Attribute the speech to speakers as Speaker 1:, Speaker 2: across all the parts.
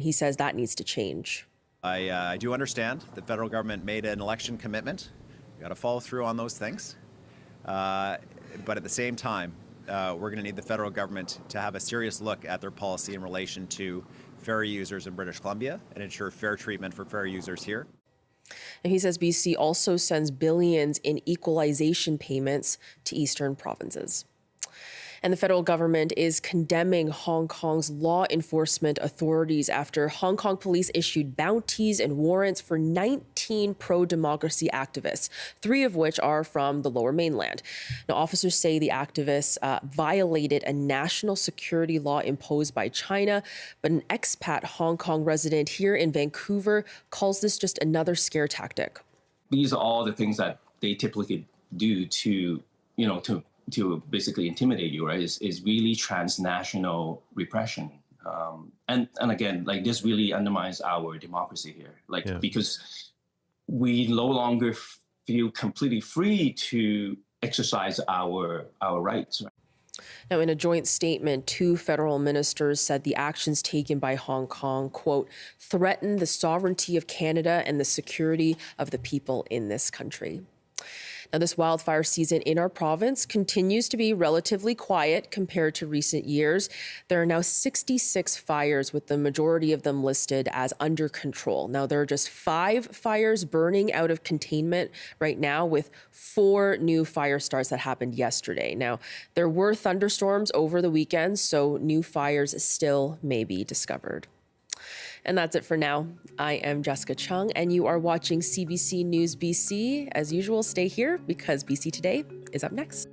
Speaker 1: He says that needs to change.
Speaker 2: I do understand the federal government made an election commitment. We got to follow through on those things. But at the same time, we're going to need the federal government to have a serious look at their policy in relation to ferry users in British Columbia and ensure fair treatment for ferry users here.
Speaker 1: And he says BC also sends billions in equalization payments to eastern provinces. And the federal government is condemning Hong Kong's law enforcement authorities after Hong Kong police issued bounties and warrants for 19 pro-democracy activists, 3 of which are from the Lower Mainland. Now, officers say the activists violated a national security law imposed by China, but an expat Hong Kong resident here in Vancouver calls this just another scare tactic.
Speaker 3: These are all the things that they typically do to basically intimidate you, right? Is really transnational repression. And again, like, this really undermines our democracy here. Because we no longer feel completely free to exercise our rights.
Speaker 1: Now, in a joint statement, 2 federal ministers said the actions taken by Hong Kong, quote, threaten the sovereignty of Canada and the security of the people in this country. Now, this wildfire season in our province continues to be relatively quiet compared to recent years. There are now 66 fires, with the majority of them listed as under control. Now, there are just 5 fires burning out of containment right now, with 4 new fire starts that happened yesterday. Now, there were thunderstorms over the weekend, so new fires still may be discovered. And that's it for now. I am Jessica Chung, and you are watching CBC News BC. As usual, stay here because BC Today is up next.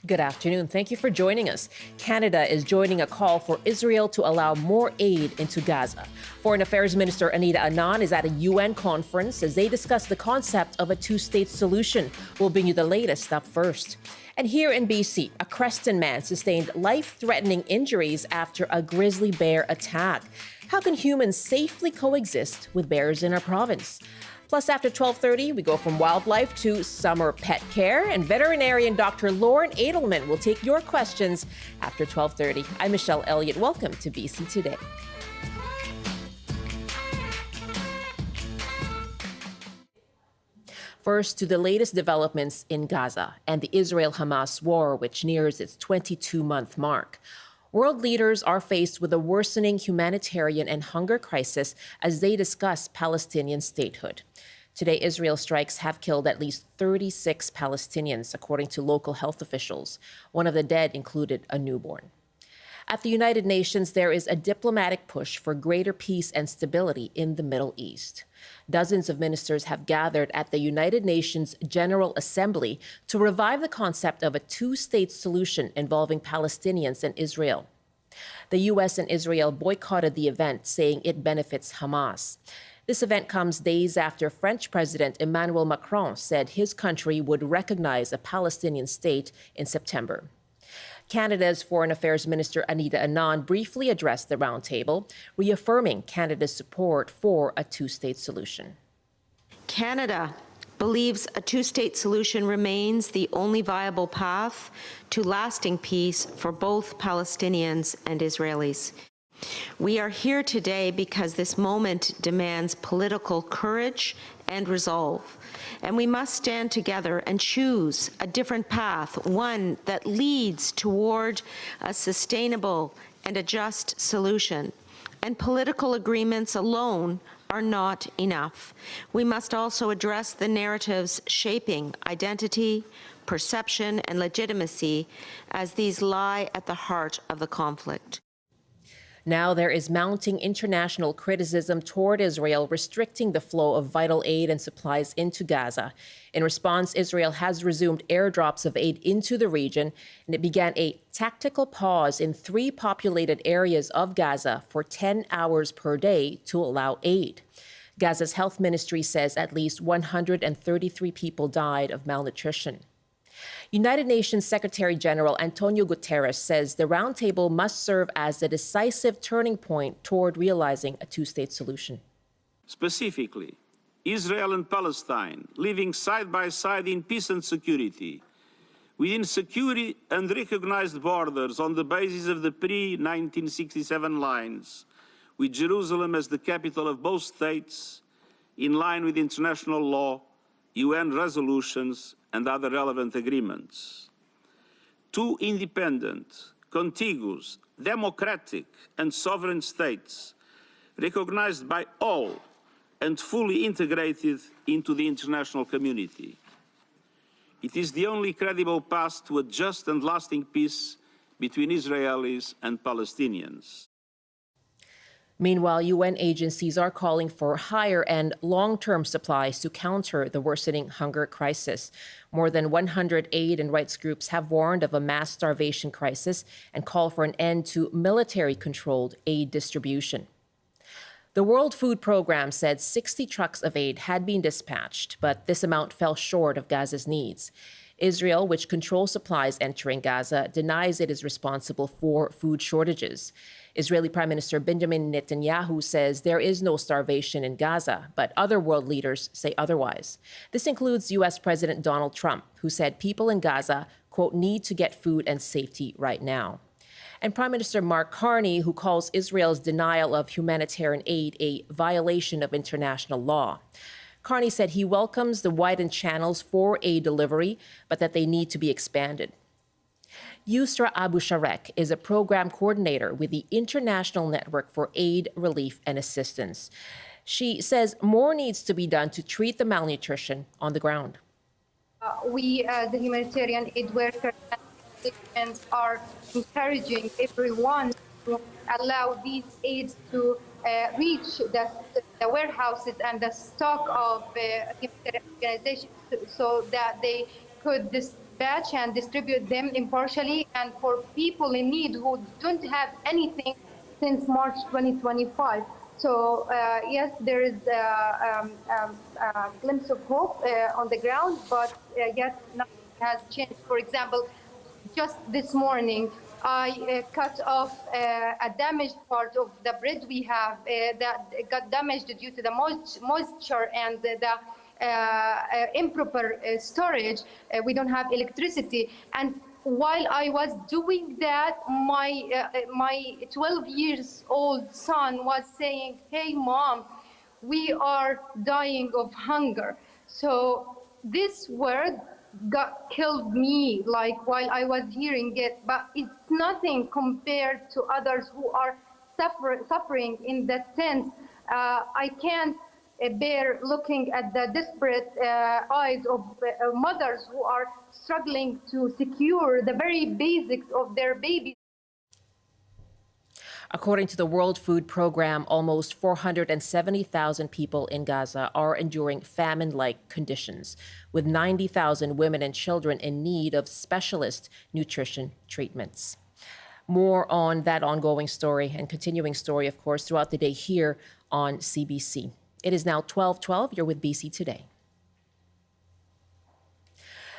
Speaker 4: Good afternoon. Thank you for joining us. Canada is joining a call for Israel to allow more aid into Gaza. Foreign Affairs Minister Anita Anand is at a UN conference as they discuss the concept of a 2-state solution. We'll bring you the latest up first. And here in BC, a Creston man sustained life-threatening injuries after a grizzly bear attack. How can humans safely coexist with bears in our province? Plus, after 12:30, we go from wildlife to summer pet care, and Veterinarian Dr. Adelman will take your questions after 12:30. I'm Michelle Elliott. Welcome to BC Today. First, to the latest developments in Gaza and the Israel-Hamas war, which nears its 22-month mark. World leaders are faced with a worsening humanitarian and hunger crisis as they discuss Palestinian statehood. Today, Israel strikes have killed at least 36 Palestinians, according to local health officials. One of the dead included a newborn. At the United Nations, there is a diplomatic push for greater peace and stability in the Middle East. Dozens of ministers have gathered at the United Nations General Assembly to revive the concept of a two-state solution involving Palestinians and Israel. The U.S. and Israel boycotted the event, saying it benefits Hamas. This event comes days after French President Emmanuel Macron said his country would recognize a Palestinian state in September. Canada's Foreign Affairs Minister Anita Anand briefly addressed the roundtable, reaffirming Canada's support for a two-state solution.
Speaker 5: Canada believes a two-state solution remains the only viable path to lasting peace for both Palestinians and Israelis. We are here today because this moment demands political courage and resolve, and we must stand together and choose a different path, one that leads toward a sustainable and a just solution. And political agreements alone are not enough. We must also address the narratives shaping identity, perception, and legitimacy, as these lie at the heart of the conflict.
Speaker 4: Now there is mounting international criticism toward Israel restricting the flow of vital aid and supplies into Gaza. In response, Israel has resumed airdrops of aid into the region, and it began a tactical pause in 3 populated areas of Gaza for 10 hours per day to allow aid. Gaza's health ministry says at least 133 people died of malnutrition. United Nations Secretary General Antonio Guterres says the roundtable must serve as a decisive turning point toward realizing a two-state solution.
Speaker 6: Specifically, Israel and Palestine living side by side in peace and security, within secure and recognized borders on the basis of the pre-1967 lines, with Jerusalem as the capital of both states, in line with international law, UN resolutions, and other relevant agreements. 2 independent, contiguous, democratic, and sovereign states, recognized by all and fully integrated into the international community. It is the only credible path to a just and lasting peace between Israelis and Palestinians.
Speaker 4: Meanwhile, UN agencies are calling for higher and long-term supplies to counter the worsening hunger crisis. More than 100 aid and rights groups have warned of a mass starvation crisis and call for an end to military-controlled aid distribution. The World Food Programme said 60 trucks of aid had been dispatched, but this amount fell short of Gaza's needs. Israel, which controls supplies entering Gaza, denies it is responsible for food shortages. Israeli Prime Minister Benjamin Netanyahu says there is no starvation in Gaza, but other world leaders say otherwise. This includes U.S. President Donald Trump, who said people in Gaza, quote, need to get food and safety right now. And Prime Minister Mark Carney, who calls Israel's denial of humanitarian aid a violation of international law. Carney said he welcomes the widened channels for aid delivery, but that they need to be expanded. Yusra Abu Sharek is a program coordinator with the International Network for Aid, Relief, and Assistance. She says more needs to be done to treat the malnutrition on the ground.
Speaker 7: We, the humanitarian aid workers and are encouraging everyone to allow these aids to reach the warehouses and the stock of humanitarian organizations so that they could dispatch and distribute them impartially, and for people in need who don't have anything since March 2025. So yes, there is a glimpse of hope on the ground, but yet nothing has changed. For example, just this morning, I cut off a damaged part of the bread we have that got damaged due to the moisture and the improper storage. We don't have electricity. And while I was doing that, my 12 years old son was saying, "Hey, Mom, we are dying of hunger." So This word killed me, like while I was hearing it, but it's nothing compared to others who are suffering in that sense. I can't bear looking at the desperate eyes of mothers who are struggling to secure the very basics of their babies.
Speaker 4: According to the World Food Program, almost 470,000 people in Gaza are enduring famine-like conditions, with 90,000 women and children in need of specialist nutrition treatments. More on that ongoing story and continuing story, of course, throughout the day here on CBC. It is now 12:12. You're with BC Today.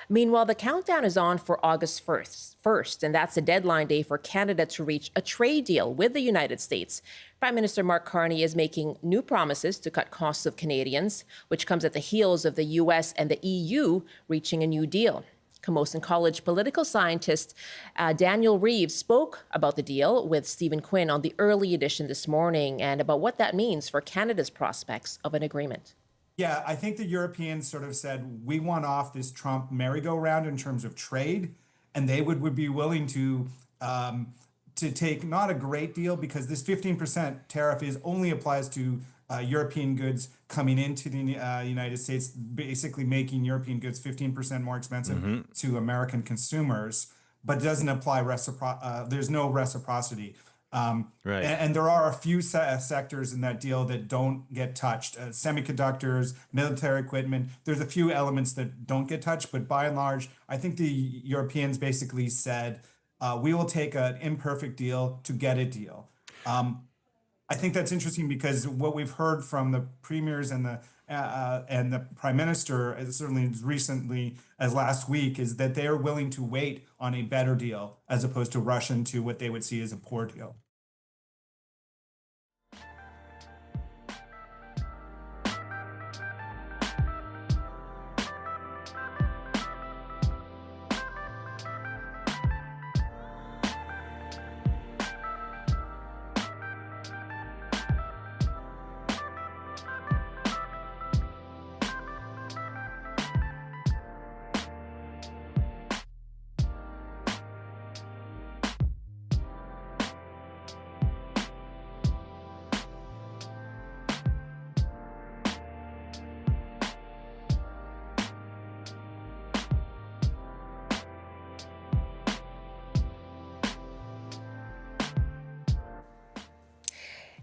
Speaker 4: Meanwhile, the countdown is on for August 1st, and that's the deadline day for Canada to reach a trade deal with the United States. Prime Minister Mark Carney is making new promises to cut costs of Canadians, which comes at the heels of the U.S. and the EU reaching a new deal. Camosun College political scientist Daniel Reeves spoke about the deal with Stephen Quinn on the early edition this morning and about what that means for Canada's prospects of an agreement.
Speaker 8: Yeah, I think the Europeans sort of said, we want off this Trump merry-go-round in terms of trade, and they would be willing to take not a great deal, because this 15% tariff only applies to European goods coming into the United States, basically making European goods 15% more expensive to American consumers, but doesn't apply there's no reciprocity.
Speaker 9: Right.
Speaker 8: And there are a few sectors in that deal that don't get touched. Semiconductors, military equipment. There's a few elements that don't get touched, but by and large, I think the Europeans basically said, we will take an imperfect deal to get a deal. I think that's interesting because what we've heard from the premiers and the prime minister, certainly as recently as last week, is that they are willing to wait on a better deal as opposed to rush into what they would see as a poor deal.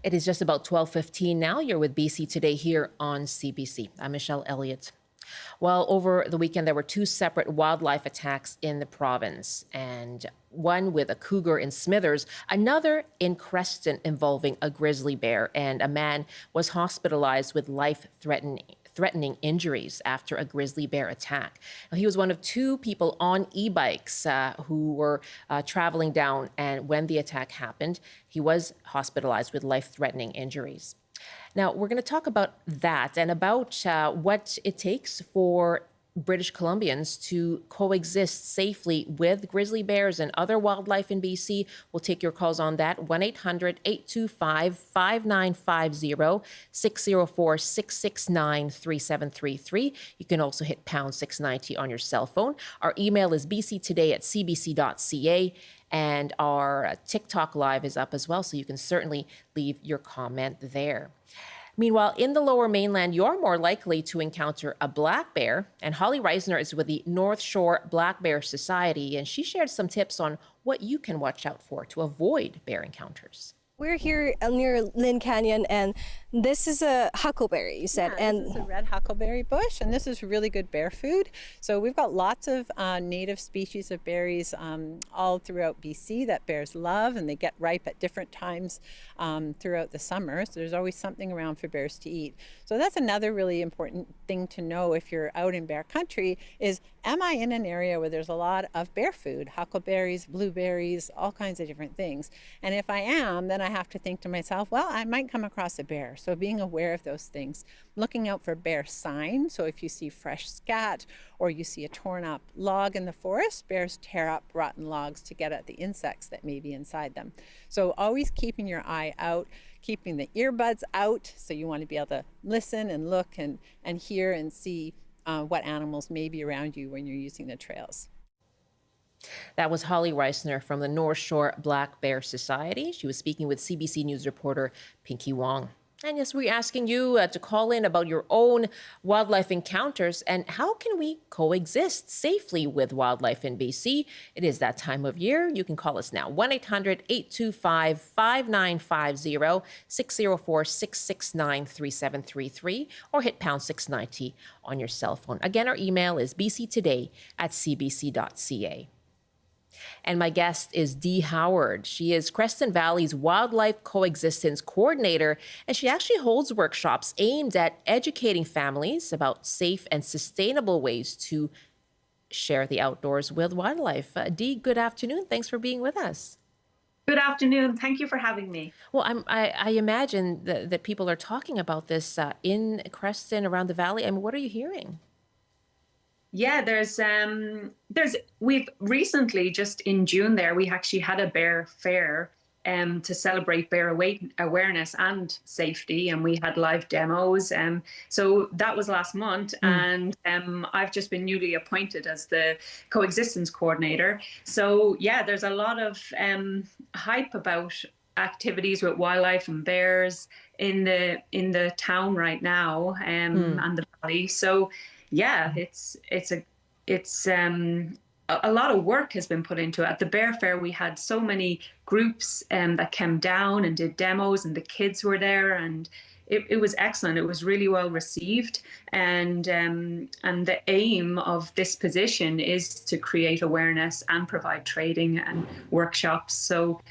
Speaker 4: It is just about 12:15 now. You're with BC Today here on CBC. I'm Michelle Elliott. Well, over the weekend, there were two separate wildlife attacks in the province, and one with a cougar in Smithers, another in Creston involving a grizzly bear, and a man was hospitalized with life-threatening injuries after a grizzly bear attack. Now, he was one of two people on e-bikes who were traveling down, and when the attack happened, he was hospitalized with life-threatening injuries. Now, we're going to talk about that and about what it takes for British Columbians to coexist safely with grizzly bears and other wildlife in BC. We'll take your calls on that. 1-800-825-5950, 604-669-3733. You can also hit pound 690 on your cell phone. Our email is bctoday@cbc.ca. And our TikTok Live is up as well, so you can certainly leave your comment there. Meanwhile, in the Lower Mainland, you're more likely to encounter a black bear. And Holly Reisner is with the North Shore Black Bear Society, and she shared some tips on what you can watch out for to avoid bear encounters.
Speaker 10: We're here near Lynn Canyon, and this is a huckleberry, you said.
Speaker 11: Yeah, this is a red huckleberry bush, and this is really good bear food. So we've got lots of native species of berries all throughout BC that bears love, and they get ripe at different times throughout the summer. So there's always something around for bears to eat. So that's another really important thing to know if you're out in bear country is, am I in an area where there's a lot of bear food, huckleberries, blueberries, all kinds of different things? And if I am, then I have to think to myself, well, I might come across a bear. So being aware of those things, looking out for bear signs. So if you see fresh scat or you see a torn up log in the forest, bears tear up rotten logs to get at the insects that may be inside them. So always keeping your eye out, keeping the earbuds out. So you want to be able to listen and look and hear and see what animals may be around you when you're using the trails.
Speaker 4: That was Holly Reisner from the North Shore Black Bear Society. She was speaking with CBC News reporter Pinky Wong. And yes, we're asking you to call in about your own wildlife encounters and how can we coexist safely with wildlife in BC? It is that time of year. You can call us now, 1-800-825-5950, 604-669-3733, or hit pound 690 on your cell phone. Again, our email is bctoday@cbc.ca. And my guest is Dee Howard. She is Creston Valley's Wildlife Coexistence Coordinator, and she actually holds workshops aimed at educating families about safe and sustainable ways to share the outdoors with wildlife. Dee, good afternoon. Thanks for being with us.
Speaker 9: Good afternoon. Thank you for having me.
Speaker 4: Well, I imagine that people are talking about this in Creston, around the valley. I mean, what are you hearing?
Speaker 9: Yeah, we've recently, just in June there, we actually had a bear fair to celebrate bear awareness and safety, and we had live demos. So that was last month, and I've just been newly appointed as the coexistence coordinator. So yeah, there's a lot of hype about activities with wildlife and bears in the town right now, and the valley. So yeah, it's a lot of work has been put into it. At the Bear Fair, we had so many groups that came down and did demos, and the kids were there, and it was excellent. It was really well received, and the aim of this position is to create awareness and provide training and workshops. So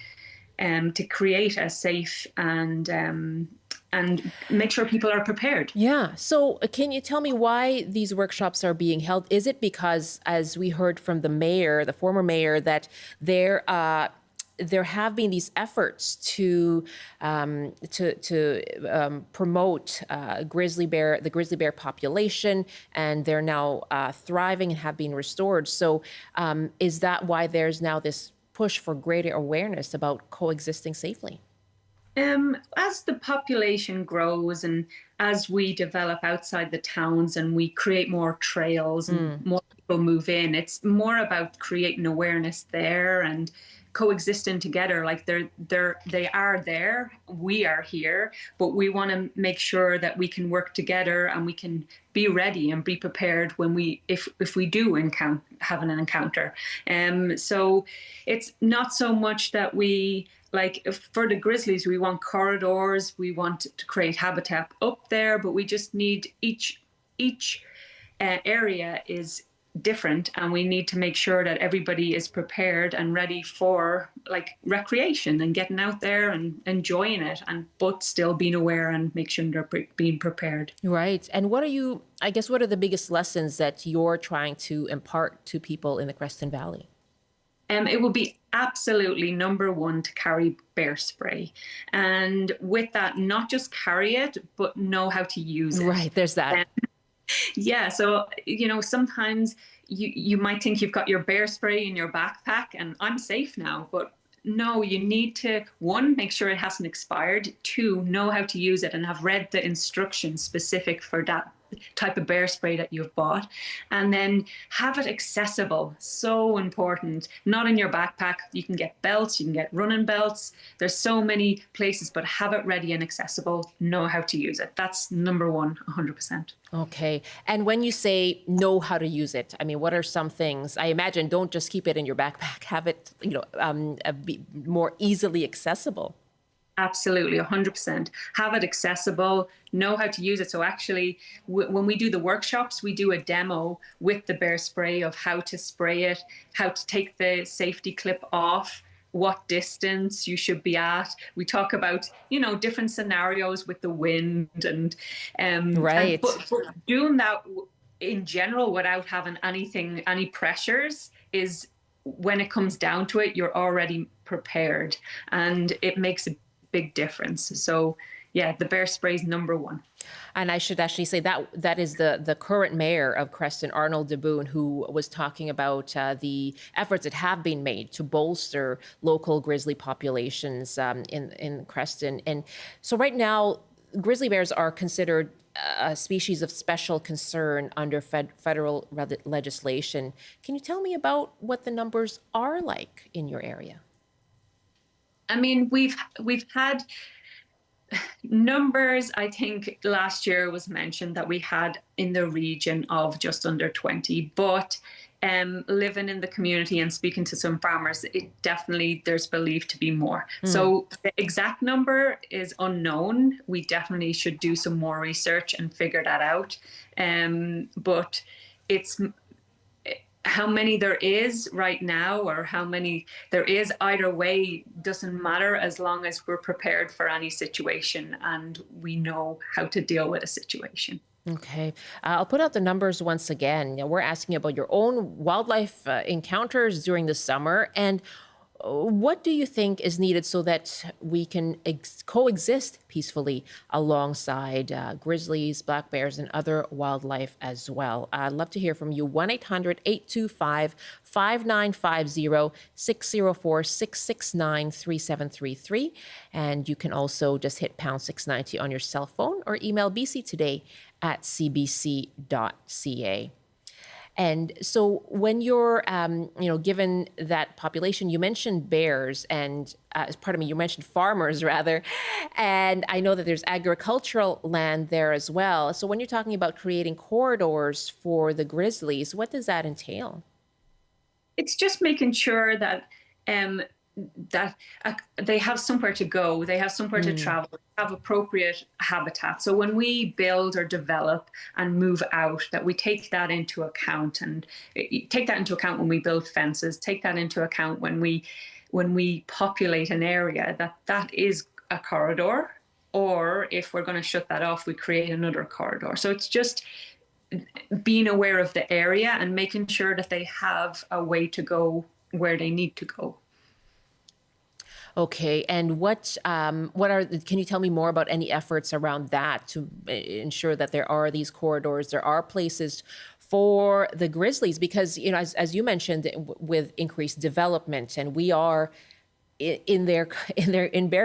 Speaker 9: to create a safe and make sure people are prepared.
Speaker 4: Yeah. So can you tell me why these workshops are being held? Is it because, as we heard from the mayor, the former mayor, that there have been these efforts to promote the grizzly bear population, and they're now thriving and have been restored? So is that why there's now this push for greater awareness about coexisting safely?
Speaker 9: As the population grows and as we develop outside the towns and we create more trails and more people move in, it's more about creating awareness there and coexisting together. Like they are there, we are here, but we want to make sure that we can work together and we can be ready and be prepared when if we do have an encounter. So it's not so much that we, like for the grizzlies, we want corridors, we want to create habitat up there, but we just need each area is different, and we need to make sure that everybody is prepared and ready for like recreation and getting out there and enjoying it, but still being aware and make sure they're being prepared.
Speaker 4: Right. And what are the biggest lessons that you're trying to impart to people in the Creston Valley?
Speaker 9: It will be absolutely number one to carry bear spray. And with that, not just carry it, but know how to use it.
Speaker 4: Right, there's that.
Speaker 9: Yeah, so, sometimes you might think you've got your bear spray in your backpack and I'm safe now, but no, you need to, one, make sure it hasn't expired, two, know how to use it and have read the instructions specific for that type of bear spray that you've bought, and then have it accessible. So important. Not in your backpack. You can get belts, you can get running belts. There's so many places, but have it ready and accessible. Know how to use it. That's number one, 100%.
Speaker 4: Okay. And when you say know how to use it, I mean, what are some things? I imagine don't just keep it in your backpack. Have it, be more easily accessible.
Speaker 9: Absolutely, 100%. Have it accessible, know how to use it. So actually, when we do the workshops, we do a demo with the bear spray of how to spray it, how to take the safety clip off, what distance you should be at. We talk about, different scenarios with the wind and
Speaker 4: right.
Speaker 9: But doing that in general without having any pressures is, when it comes down to it, you're already prepared, and it makes a big difference. So yeah, the bear spray is number one.
Speaker 4: And I should actually say that is the current mayor of Creston, Arnold DeBoon, who was talking about the efforts that have been made to bolster local grizzly populations in Creston. And so right now, grizzly bears are considered a species of special concern under federal legislation. Can you tell me about what the numbers are like in your area?
Speaker 9: I mean, we've had numbers. I think last year was mentioned that we had in the region of just under 20, but living in the community and speaking to some farmers, there's believed to be more. So the exact number is unknown. We definitely should do some more research and figure that out. But it's how many there is right now or how many there is, either way doesn't matter, as long as we're prepared for any situation and we know how to deal with a situation.
Speaker 4: Okay. I'll put out the numbers once again. We're asking about your own wildlife encounters during the summer, and what do you think is needed so that we can coexist peacefully alongside grizzlies, black bears, and other wildlife as well? I'd love to hear from you. 1-800-825-5950, 604-669-3733. And you can also just hit pound 690 on your cell phone or email bctoday@cbc.ca. And so when you're, given that population, you mentioned bears and, you mentioned farmers rather, and I know that there's agricultural land there as well. So when you're talking about creating corridors for the grizzlies, what does that entail?
Speaker 9: It's just making sure that they have somewhere to go, they have somewhere to travel, have appropriate habitat. So when we build or develop and move out, that we take that into account, and take that into account when we build fences, take that into account when we populate an area, that is a corridor, or if we're going to shut that off, we create another corridor. So it's just being aware of the area and making sure that they have a way to go where they need to go.
Speaker 4: Okay, and can you tell me more about any efforts around that to ensure that there are these corridors, there are places for the grizzlies? Because, as you mentioned, with increased development, and we are in bear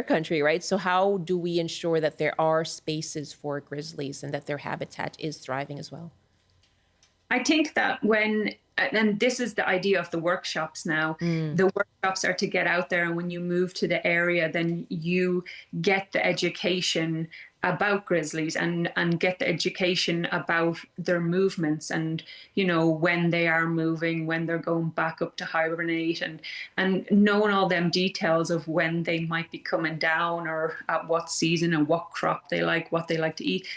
Speaker 4: country, right? So how do we ensure that there are spaces for grizzlies and that their habitat is thriving as well?
Speaker 9: I think that and this is the idea of the workshops now. The workshops are to get out there, and when you move to the area, then you get the education about grizzlies and get the education about their movements and, when they are moving, when they're going back up to hibernate, and knowing all them details of when they might be coming down or at what season and what crop they like, what they like to eat.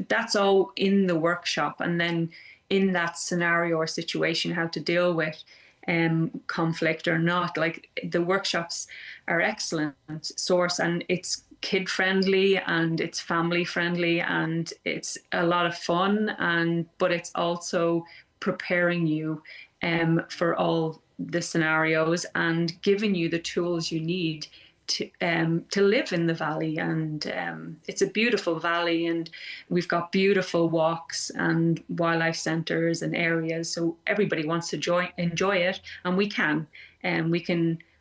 Speaker 9: That's all in the workshop. And then in that scenario or situation, how to deal with conflict or not. Like, the workshops are excellent source, and it's kid friendly and it's family friendly and it's a lot of fun, but it's also preparing you for all the scenarios and giving you the tools you need to live in the valley. And it's a beautiful valley, and we've got beautiful walks and wildlife centers and areas, so everybody wants to enjoy it, and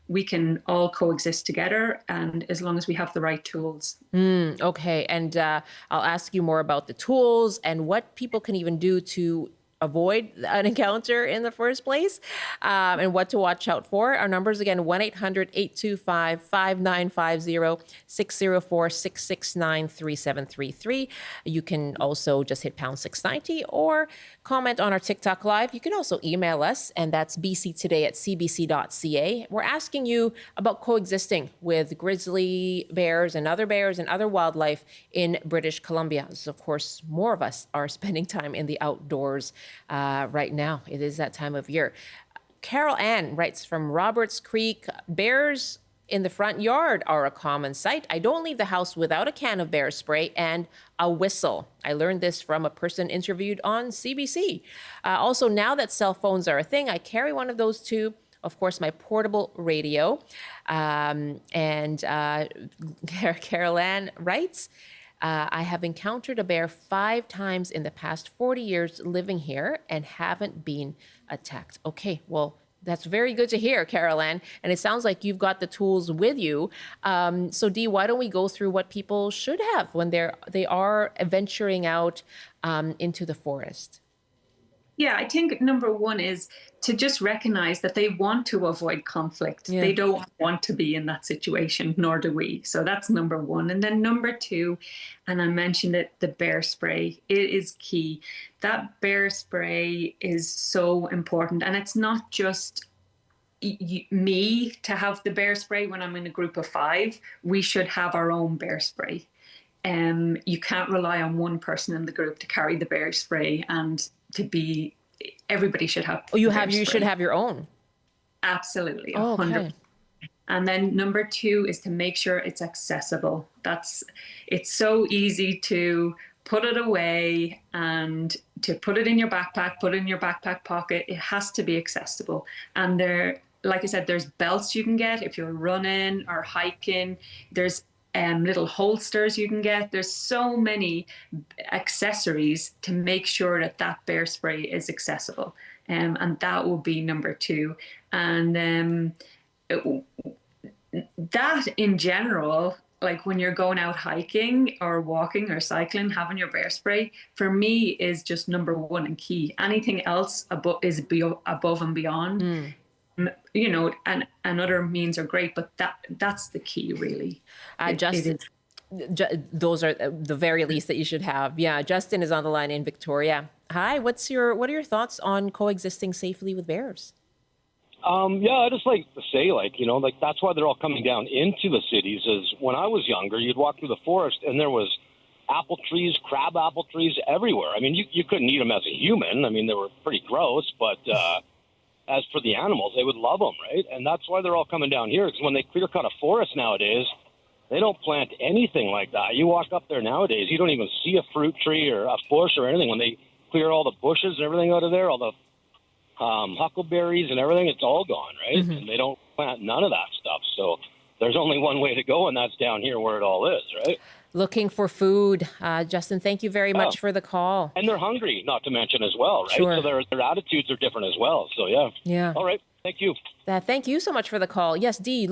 Speaker 9: we can all coexist together, and as long as we have the right tools.
Speaker 4: Okay, and I'll ask you more about the tools and what people can even do to avoid an encounter in the first place, and what to watch out for. Our numbers again, 1-800-825-5950, 604-669-3733. You can also just hit pound 690 or comment on our TikTok live. You can also email us, and that's bctoday@cbc.ca. We're asking you about coexisting with grizzly bears and other wildlife in British Columbia. So, of course, more of us are spending time in the outdoors right now. It is that time of year. Carol Ann writes from Roberts Creek, bears in the front yard are a common sight. I don't leave the house without a can of bear spray and a whistle. I learned this from a person interviewed on CBC. Also, now that cell phones are a thing, I carry one of those too. Of course, my portable radio. And Carol Ann writes, I have encountered a bear 5 times in the past 40 years living here and haven't been attacked. Okay, well, That's very good to hear, Carol Ann. And it sounds like you've got the tools with you. So Dee, why don't we go through what people should have when they are venturing out into the forest?
Speaker 9: Yeah, I think number one is to just recognize that they want to avoid conflict.
Speaker 4: Yeah.
Speaker 9: They don't want to be in that situation, nor do we. So that's number one. And then number two, and I mentioned it, the bear spray. It is key. That bear spray is so important. And it's not just me to have the bear spray when I'm in a group of 5. We should have our own bear spray. You can't rely on one person in the group to carry the bear spray and to be, everybody should have.
Speaker 4: Oh, you should have your own.
Speaker 9: Absolutely.
Speaker 4: Oh,
Speaker 9: 100%.
Speaker 4: okay.
Speaker 9: And then number 2 is to make sure it's accessible. It's so easy to put it away and to put it in your backpack, put it in your backpack pocket. It has to be accessible. And like I said, there's belts you can get if you're running or hiking. There's little holsters you can get. There's so many accessories to make sure that bear spray is accessible. And that will be number 2. And that in general, like when you're going out hiking or walking or cycling, having your bear spray, for me is just number 1 and key. Anything else is above and beyond. You know, and other means are great, but that's the key, really.
Speaker 4: Those are the very least that you should have. Yeah, Justin is on the line in Victoria. Hi, what are your thoughts on coexisting safely with bears?
Speaker 12: I just like to say, that's why they're all coming down into the cities. Is when I was younger, you'd walk through the forest and there was apple trees, crab apple trees everywhere. I mean, you couldn't eat them as a human. I mean, they were pretty gross, but as for the animals, they would love them, right? And that's why they're all coming down here, because when they clear-cut a forest nowadays, they don't plant anything like that. You walk up there nowadays, you don't even see a fruit tree or a bush or anything. When they clear all the bushes and everything out of there, all the huckleberries and everything, it's all gone, right? Mm-hmm. And they don't plant none of that stuff. So there's only one way to go, and that's down here where it all is, right?
Speaker 4: Looking for food. Justin, thank you very much for the call.
Speaker 12: And they're hungry, not to mention as well, right?
Speaker 4: Sure.
Speaker 12: So their attitudes are different as well. So, yeah.
Speaker 4: Yeah.
Speaker 12: All right. Thank you.
Speaker 4: Thank you so much for the call. Yes, Dee,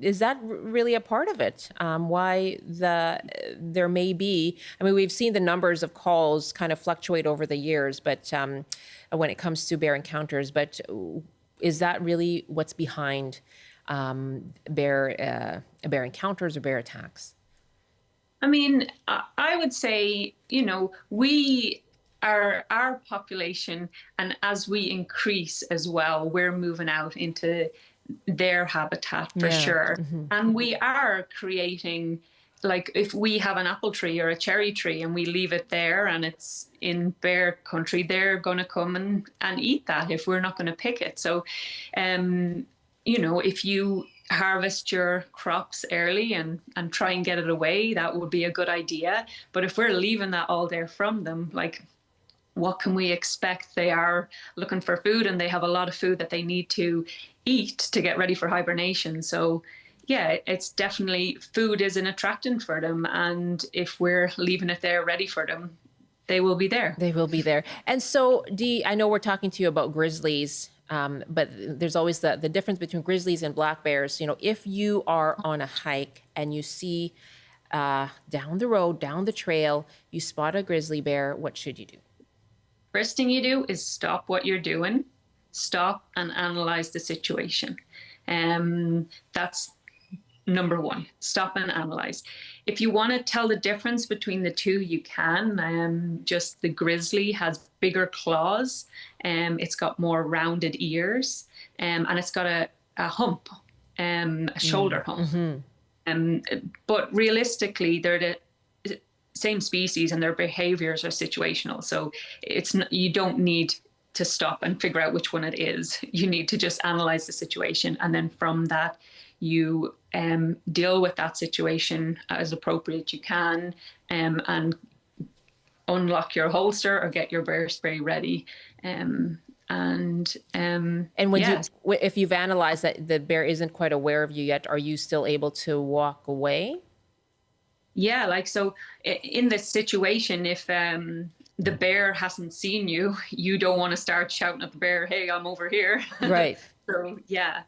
Speaker 4: is that really a part of it? Why there may be, I mean, we've seen the numbers of calls kind of fluctuate over the years, but when it comes to bear encounters, but is that really what's behind bear encounters or bear attacks?
Speaker 9: I mean, I would say, our population, and as we increase as well, we're moving out into their habitat for sure. Mm-hmm. And we are creating, like if we have an apple tree or a cherry tree and we leave it there and it's in bear country, they're going to come and eat that if we're not going to pick it. So, if you harvest your crops early and try and get it away, that would be a good idea. But if we're leaving that all there from them, like, what can we expect? They are looking for food and they have a lot of food that they need to eat to get ready for hibernation. So yeah, it's definitely, food is an attractant for them. And if we're leaving it there ready for them, they will be there.
Speaker 4: They will be there. And so, Dee, I know we're talking to you about grizzlies, but there's always the difference between grizzlies and black bears. If you are on a hike and you see down the road, down the trail, you spot a grizzly bear, what should you do?
Speaker 9: First thing you do is stop what you're doing, stop and analyze the situation. That's number 1, stop and analyze. If you want to tell the difference between the two, you can. Just the grizzly has bigger claws, it's got more rounded ears, and it's got a hump, a shoulder hump. Mm-hmm. But realistically, they're the same species and their behaviors are situational. So you don't need to stop and figure out which one it is. You need to just analyze the situation. And then from that, you deal with that situation as appropriate you can, and unlock your holster or get your bear spray ready. And when
Speaker 4: if you've analyzed that the bear isn't quite aware of you yet, are you still able to walk away?
Speaker 9: Yeah, so in this situation, if the bear hasn't seen you, you don't want to start shouting at the bear, hey, I'm over here.
Speaker 4: Right.
Speaker 9: So yeah.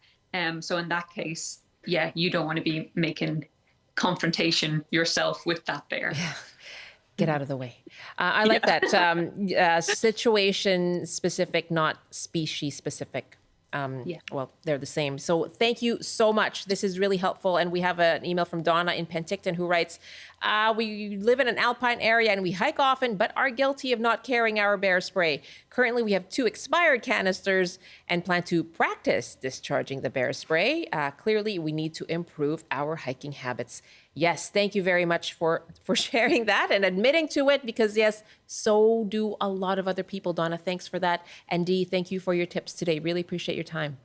Speaker 9: So in that case, yeah, you don't want to be making confrontation yourself with that bear.
Speaker 4: Yeah. Get out of the way. I like that. Situation specific, not species specific. Well, they're the same. So thank you so much. This is really helpful. And we have an email from Donna in Penticton who writes, we live in an alpine area and we hike often, but are guilty of not carrying our bear spray. Currently, we have 2 expired canisters and plan to practice discharging the bear spray. Clearly, we need to improve our hiking habits. Yes, thank you very much for sharing that and admitting to it, because yes, so do a lot of other people. Donna, thanks for that. And Dee, thank you for your tips today. Really appreciate your time.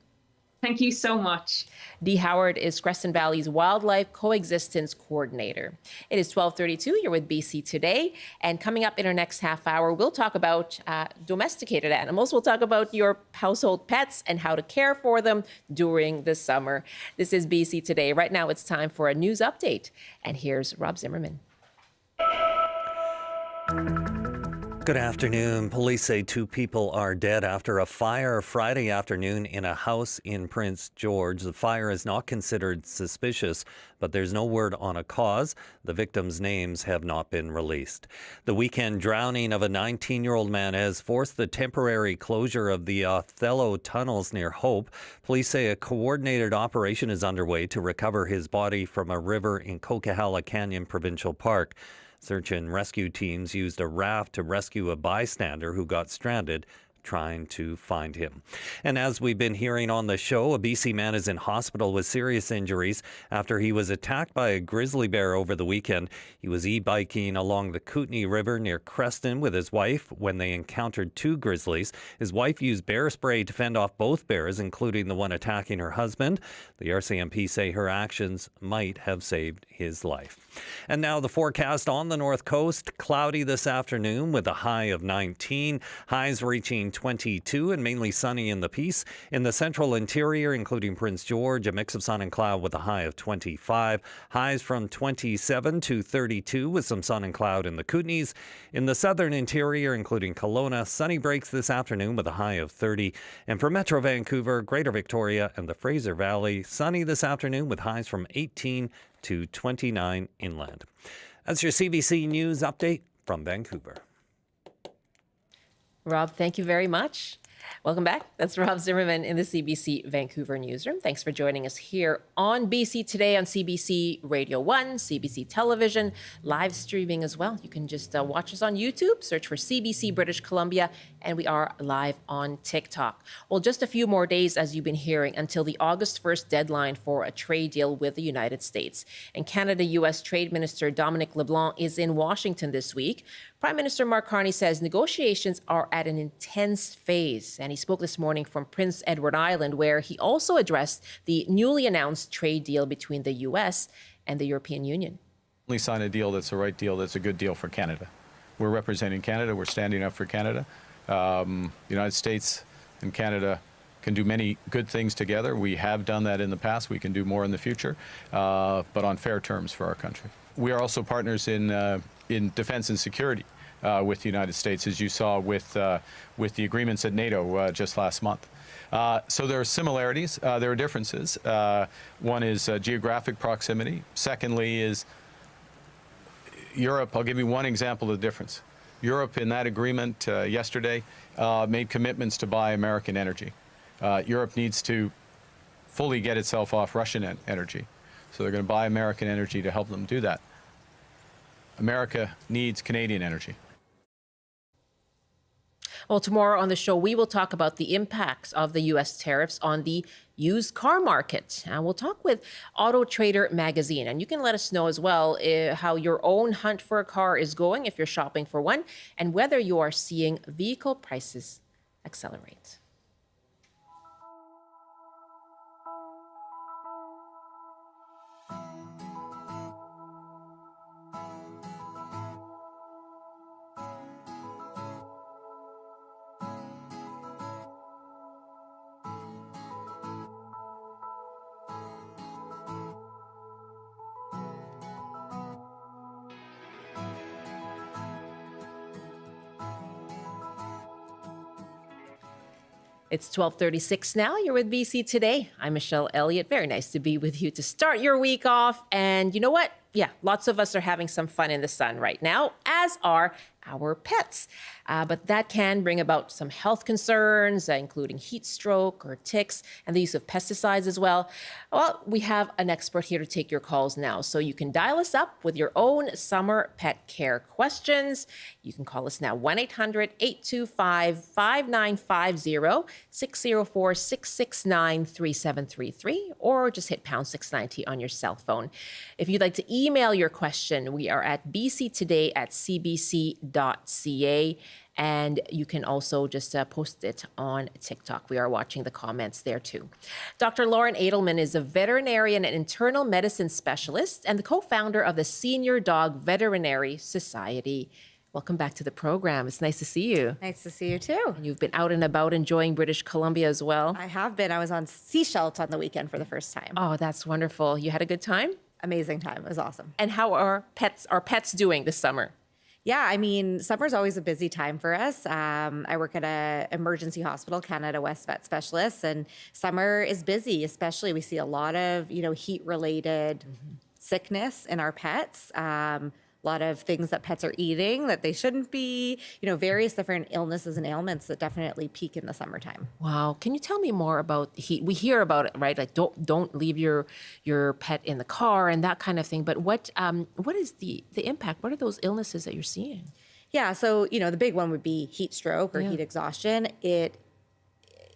Speaker 9: Thank you so much.
Speaker 4: Dee Howard is Creston Valley's Wildlife Coexistence Coordinator. It is 12:32. You're with BC Today. And coming up in our next half hour, we'll talk about domesticated animals. We'll talk about your household pets and how to care for them during the summer. This is BC Today. Right now, it's time for a news update. And here's Rob Zimmerman.
Speaker 13: Good afternoon. Police say 2 people are dead after a fire Friday afternoon in a house in Prince George. The fire is not considered suspicious, but there's no word on a cause. The victims' names have not been released. The weekend drowning of a 19-year-old man has forced the temporary closure of the Othello tunnels near Hope. Police say a coordinated operation is underway to recover his body from a river in Coquihalla Canyon Provincial Park. Search and rescue teams used a raft to rescue a bystander who got stranded trying to find him. And as we've been hearing on the show, a BC man is in hospital with serious injuries after he was attacked by a grizzly bear over the weekend. He was e-biking along the Kootenay River near Creston with his wife when they encountered 2 grizzlies. His wife used bear spray to fend off both bears, including the one attacking her husband. The RCMP say her actions might have saved his life. And now the forecast on the north coast. Cloudy this afternoon with a high of 19. Highs reaching 22 and mainly sunny in the Peace. In the central interior, including Prince George, a mix of sun and cloud with a high of 25. Highs from 27 to 32 with some sun and cloud in the Kootenays. In the southern interior, including Kelowna, sunny breaks this afternoon with a high of 30. And for Metro Vancouver, Greater Victoria, and the Fraser Valley, sunny this afternoon with highs from 18 to 29 inland. That's your CBC News update from Vancouver.
Speaker 4: Rob, thank you very much. Welcome back. That's Rob Zimmerman in the CBC Vancouver newsroom. Thanks for joining us here on BC Today on CBC Radio 1, CBC Television, live streaming as well. You can just watch us on YouTube, search for CBC British Columbia, and we are live on TikTok. Well, just a few more days, as you've been hearing, until the August 1st deadline for a trade deal with the United States. And Canada-U.S. Trade Minister Dominic LeBlanc is in Washington this week. Prime Minister Mark Carney says negotiations are at an intense phase, and he spoke this morning from Prince Edward Island, where he also addressed the newly announced trade deal between the U.S. and the European Union.
Speaker 14: Only sign a deal that's the right deal, that's a good deal for Canada. We're representing Canada, we're standing up for Canada. The United States and Canada can do many good things together. We have done that in the past, we can do more in the future, but on fair terms for our country. We are also partners in defense and security with the United States, as you saw with the agreements at NATO just last month. So there are similarities, there are differences. One is geographic proximity. Secondly is Europe. I'll give you one example of the difference. Europe, in that agreement yesterday, made commitments to buy American energy. Europe needs to fully get itself off Russian energy. So they're going to buy American energy to help them do that. America needs Canadian energy.
Speaker 4: Well, tomorrow on the show, we will talk about the impacts of the U.S. tariffs on the used car market. And we'll talk with Auto Trader Magazine. And you can let us know as well how your own hunt for a car is going if you're shopping for one, and whether you are seeing vehicle prices accelerate. It's 12:36 now. You're with BC Today. I'm Michelle Elliott. Very nice to be with you to start your week off. And you know what? Yeah, lots of us are having some fun in the sun right now, as are our pets. But that can bring about some health concerns, including heat stroke or ticks, and the use of pesticides as well. Well, we have an expert here to take your calls now. So you can dial us up with your own summer pet care questions. You can call us now, 1-800-825-5950, 604-669-3733, or just hit pound 690 on your cell phone. If you'd like to email your question, we are at bctoday@cbc.ca. And you can also just post it on TikTok. We are watching the comments there too. Dr. Lauren Adelman is a veterinarian and internal medicine specialist and the co-founder of the Senior Dog Veterinary Society. Welcome back to the program. It's nice to see you.
Speaker 15: Nice to see you too.
Speaker 4: And you've been out and about enjoying British Columbia as well.
Speaker 15: I have been. I was on Seychelles on the weekend for the first time.
Speaker 4: Oh, that's wonderful. You had a good time?
Speaker 15: Amazing time. It was awesome.
Speaker 4: And how are pets doing this summer?
Speaker 15: Yeah, I mean, summer's always a busy time for us. I work at an emergency hospital, Canada West Vet Specialists, and summer is busy, especially we see a lot of, heat-related sickness in our pets. A lot of things that pets are eating that they shouldn't be, various different illnesses and ailments that definitely peak in the summertime.
Speaker 4: Wow. Can you tell me more about the heat? We hear about it, right? Like don't leave your pet in the car and that kind of thing. But what is the impact? What are those illnesses that you're seeing?
Speaker 15: Yeah, so, the big one would be heat stroke or heat exhaustion. It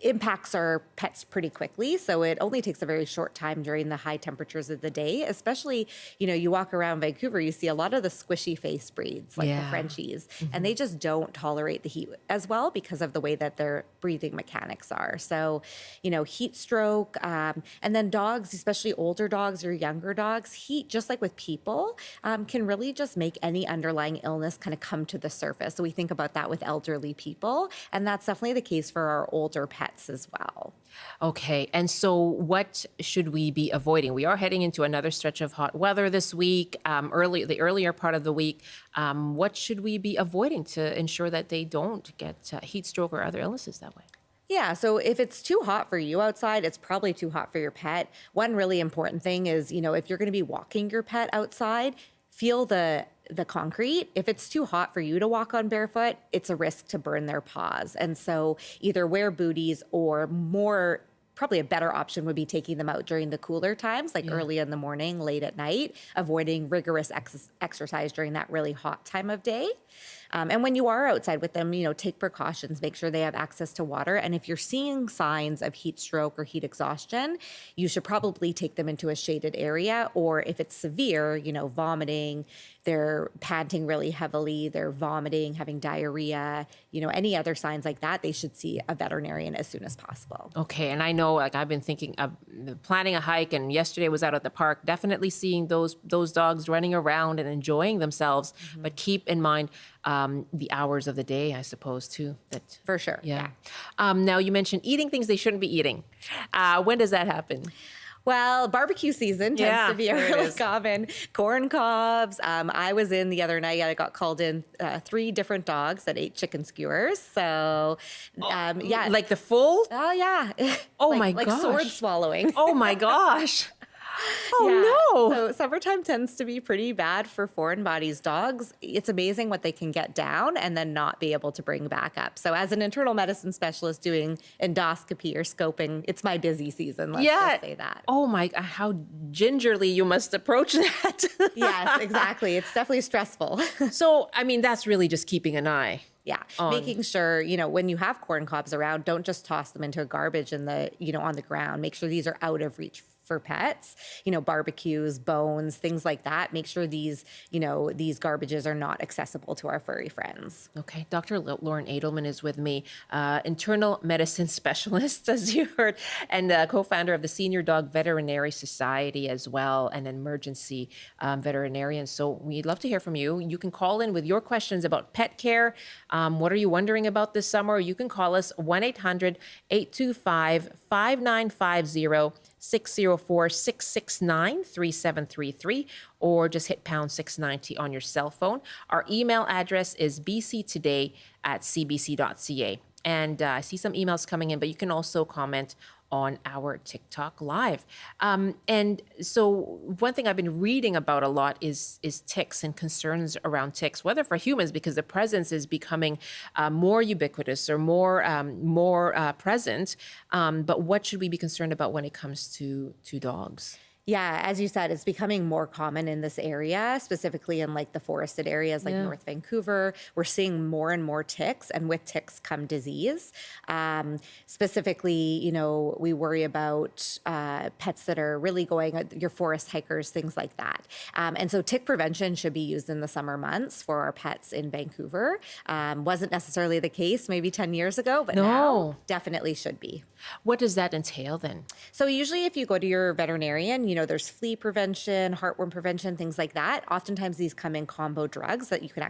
Speaker 15: impacts our pets pretty quickly. So it only takes a very short time during the high temperatures of the day, especially, you walk around Vancouver, you see a lot of the squishy face breeds, like the Frenchies, and they just don't tolerate the heat as well because of the way that their breathing mechanics are. So, heat stroke, and then dogs, especially older dogs or younger dogs, heat, just like with people, can really just make any underlying illness kind of come to the surface. So we think about that with elderly people, and that's definitely the case for our older pets as well.
Speaker 4: Okay. And so what should we be avoiding? We are heading into another stretch of hot weather this week, the earlier part of the week. What should we be avoiding to ensure that they don't get heat stroke or other illnesses that way?
Speaker 15: Yeah, so if it's too hot for you outside, it's probably too hot for your pet. One really important thing is, if you're going to be walking your pet outside, feel the concrete. If it's too hot for you to walk on barefoot, it's a risk to burn their paws. And so either wear booties or probably a better option would be taking them out during the cooler times, like early in the morning, late at night, avoiding rigorous exercise during that really hot time of day. And when you are outside with them, take precautions, make sure they have access to water. And if you're seeing signs of heat stroke or heat exhaustion, you should probably take them into a shaded area. Or if it's severe, vomiting, they're panting really heavily, they're vomiting, having diarrhea, any other signs like that, they should see a veterinarian as soon as possible.
Speaker 4: Okay. And I know, I've been thinking of planning a hike, and yesterday was out at the park, definitely seeing those dogs running around and enjoying themselves. But keep in mind, the hours of the day, I suppose, too. That
Speaker 15: for sure.
Speaker 4: Yeah. Now, you mentioned eating things they shouldn't be eating. When does that happen?
Speaker 15: Well, barbecue season tends to be a really common. Corn cobs. I was in the other night. I got called in 3 different dogs that ate chicken skewers. So, yeah.
Speaker 4: Like the full?
Speaker 15: Oh, yeah.
Speaker 4: Oh, my gosh.
Speaker 15: Like sword swallowing.
Speaker 4: Oh, my gosh. Oh, no.
Speaker 15: So summertime tends to be pretty bad for foreign bodies. Dogs, it's amazing what they can get down and then not be able to bring back up. So as an internal medicine specialist doing endoscopy or scoping, it's my busy season. Let's just say that.
Speaker 4: Oh my, how gingerly you must approach that.
Speaker 15: Yes, exactly. It's definitely stressful.
Speaker 4: So, I mean, that's really just keeping an eye.
Speaker 15: Yeah, making sure, when you have corn cobs around, don't just toss them into a garbage on the ground. Make sure these are out of reach for pets, barbecues, bones, things like that. Make sure these garbages are not accessible to our furry friends.
Speaker 4: Okay. Dr. Lauren Adelman is with me, internal medicine specialist, as you heard, and co-founder of the Senior Dog Veterinary Society as well, and an emergency veterinarian. So we'd love to hear from you. You can call in with your questions about pet care. What are you wondering about this summer? You can call us 1-800-825-5950, 604-669-3733, or just hit pound 690 on your cell phone. Our email address is bctoday@cbc.ca. And I see some emails coming in, but you can also comment on our TikTok live. And so one thing I've been reading about a lot is ticks and concerns around ticks, whether for humans, because the presence is becoming more ubiquitous or more present. But what should we be concerned about when it comes to dogs?
Speaker 15: Yeah, as you said, it's becoming more common in this area, specifically in like the forested areas like North Vancouver. We're seeing more and more ticks, and with ticks come disease. Specifically, you know, we worry about pets that are really going, your forest hikers, things like that. And so tick prevention should be used in the summer months for our pets in Vancouver. Wasn't necessarily the case maybe 10 years ago, but now definitely should be.
Speaker 4: What does that entail then?
Speaker 15: So usually if you go to your veterinarian, you know, there's flea prevention, heartworm prevention, things like that. Oftentimes these come in combo drugs that you can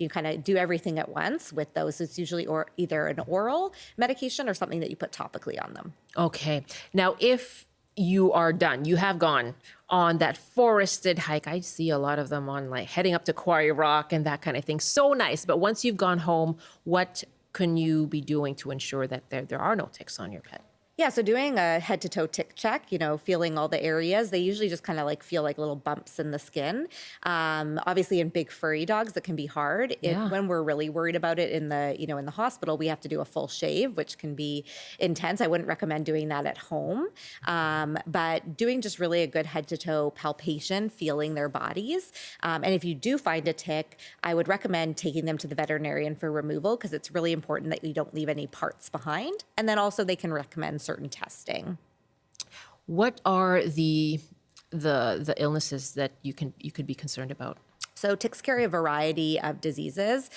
Speaker 15: kind of do everything at once with those. It's usually either an oral medication or something that you put topically on them.
Speaker 4: Okay. Now, if you are done, you have gone on that forested hike. I see a lot of them on like heading up to Quarry Rock and that kind of thing. So nice. But once you've gone home, what can you be doing to ensure that there are no ticks on your pet?
Speaker 15: Yeah, so doing a head-to-toe tick check, you know, feeling all the areas, they usually just kind of like feel like little bumps in the skin. Obviously, in big furry dogs, that can be hard. When we're really worried about it in the hospital, we have to do a full shave, which can be intense. I wouldn't recommend doing that at home, but doing just really a good head-to-toe palpation, feeling their bodies. And if you do find a tick, I would recommend taking them to the veterinarian for removal because it's really important that you don't leave any parts behind. And then also they can recommend certain testing.
Speaker 4: What are the illnesses that you could be concerned about?
Speaker 15: So ticks carry a variety of diseases.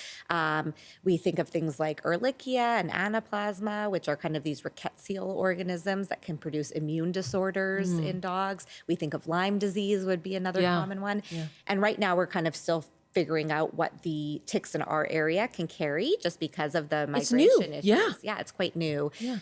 Speaker 15: We think of things like Ehrlichia and Anaplasma, which are kind of these rickettsial organisms that can produce immune disorders in dogs. We think of Lyme disease would be another common one. Yeah. And right now we're kind of still figuring out what the ticks in our area can carry just because of the migration issues. Yeah, it's quite new. Yeah.